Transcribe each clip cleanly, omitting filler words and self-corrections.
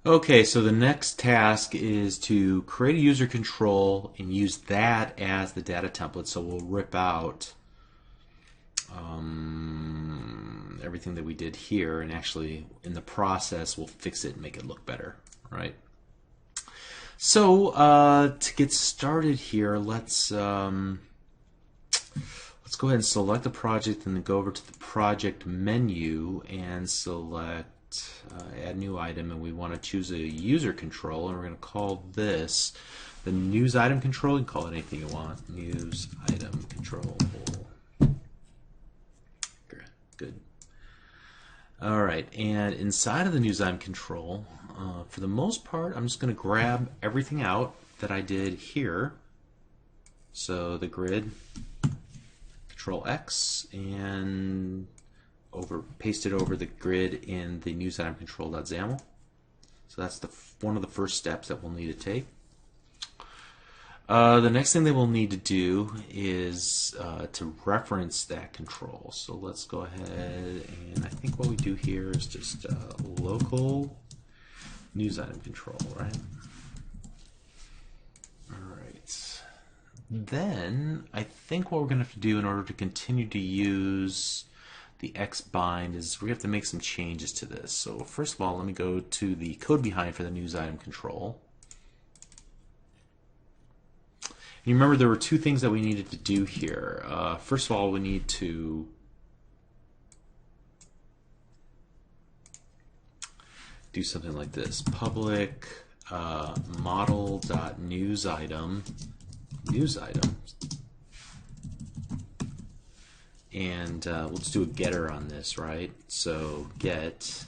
Okay, so the next task is to create a user control and use that as the data template. So we'll rip out everything that we did here, and actually in the process we'll fix it and make it look better, right? So to get started here, let's go ahead and select the project and then go over to the project menu and select add new item, and we want to choose a user control, and we're going to call this the news item control. You can call it anything you want. News item control. Good. All right, and inside of the news item control, for the most part, I'm just going to grab everything out that I did here. So the grid, Control X, and paste it over the grid in the news item control.xaml. So that's one of the first steps that we'll need to take. The next thing that we'll need to do is to reference that control. So let's go ahead, and I think what we do here is just local news item control, right? All right. Then I think what we're going to have to do in order to continue to use the X bind is we have to make some changes to this. So first of all, let me go to the code behind for the news item control. And you remember there were two things that we needed to do here. First of all, we need to do something like this: public model.newsItem news item, and we'll just do a getter on this, right? So get,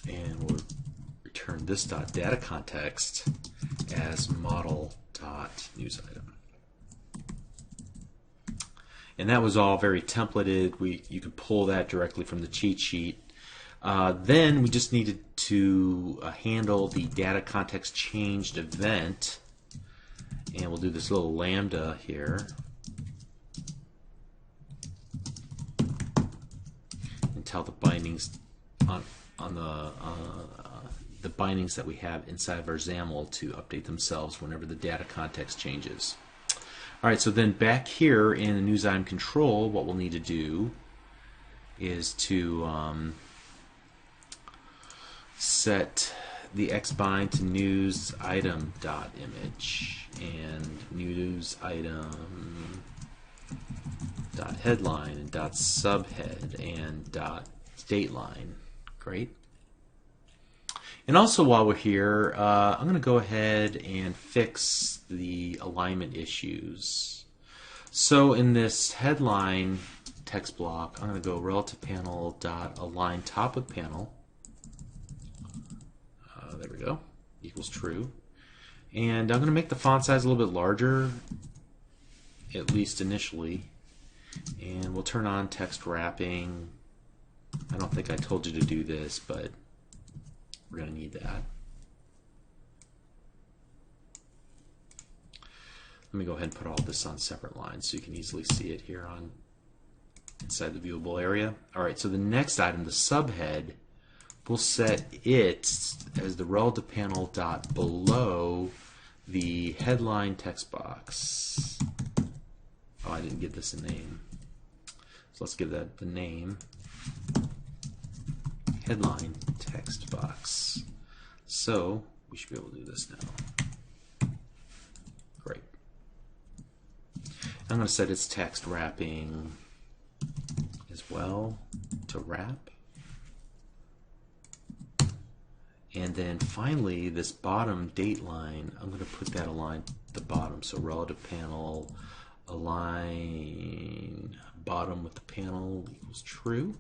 and we'll return this data context as model.newsItem. And that was all very templated. You could pull that directly from the cheat sheet. Then we just needed to handle the data context changed event, and we'll do this little lambda here and tell the bindings on the bindings that we have inside of our XAML to update themselves whenever the data context changes. All right, so then back here in the news item control, what we'll need to do is to set the xbind to news item dot image and news item dot headline and dot subhead and dot dateline. Great. And also while we're here, I'm going to go ahead and fix the alignment issues. So in this headline text block, I'm going to go relative panel dot align top with panel. There we go, equals true. And I'm going to make the font size a little bit larger, at least initially. And we'll turn on text wrapping. I don't think I told you to do this, but we're going to need that. Let me go ahead and put all this on separate lines so you can easily see it here on inside the viewable area. All right, so the next item, the subhead, we'll set it as the relative panel dot below the headline text box. Oh, I didn't give this a name. So let's give that the name. Headline text box. So we should be able to do this now. Great. I'm going to set its text wrapping as well to wrap. And then finally, this bottom date line, I'm going to put that aligned at the bottom. So relative panel align bottom with the panel equals true.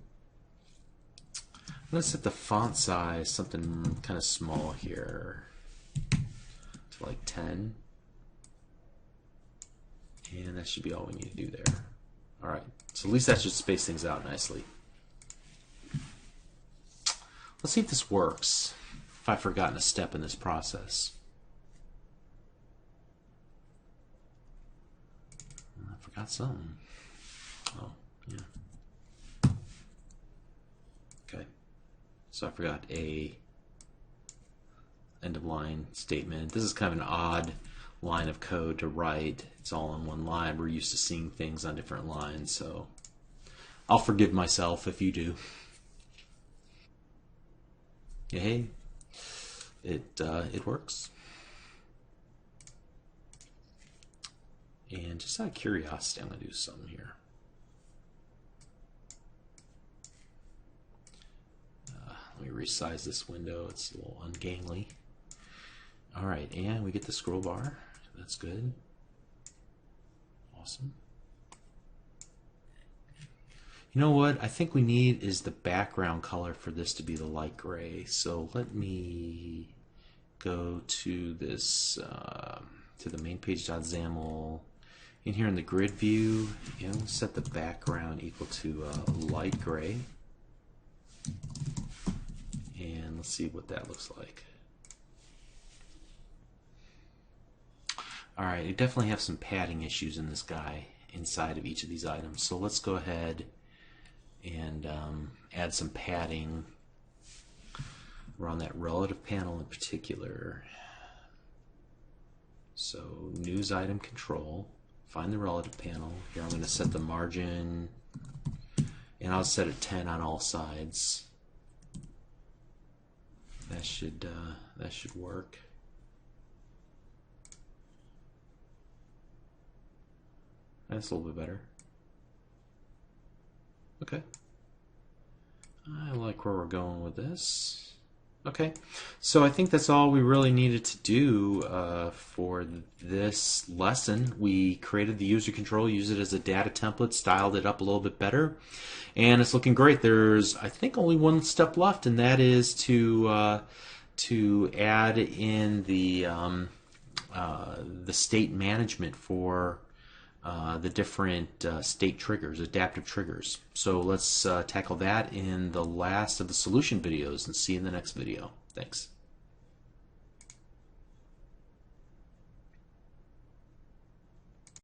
I'm going to set the font size something kind of small here to like 10. And that should be all we need to do there. All right, so at least that should space things out nicely. Let's see if this works. If I've forgotten a step in this process. I forgot something. Oh, yeah. Okay. So I forgot a end of line statement. This is kind of an odd line of code to write. It's all in one line. We're used to seeing things on different lines, so I'll forgive myself if you do. Yeah, hey, it works. And just out of curiosity, I'm going to do something here. Let me resize this window. It's a little ungainly. All right, and we get the scroll bar. That's good. Awesome. You know what I think we need is the background color for this to be the light gray. So let me go to this, to the main page.xaml. In here in the grid view, set the background equal to light gray. And let's see what that looks like. Alright, you definitely have some padding issues in this guy inside of each of these items. So let's go ahead and add some padding around that relative panel in particular. So news item control, find the relative panel. Here I'm going to set the margin, and I'll set it 10 on all sides. That should work. That's a little bit better. Okay. I like where we're going with this. Okay, so I think that's all we really needed to do for this lesson. We created the user control, used it as a data template, styled it up a little bit better, and it's looking great. There's, I think, only one step left, and that is to add in the state management for the different state triggers, adaptive triggers. So let's tackle that in the last of the solution videos and see you in the next video. Thanks.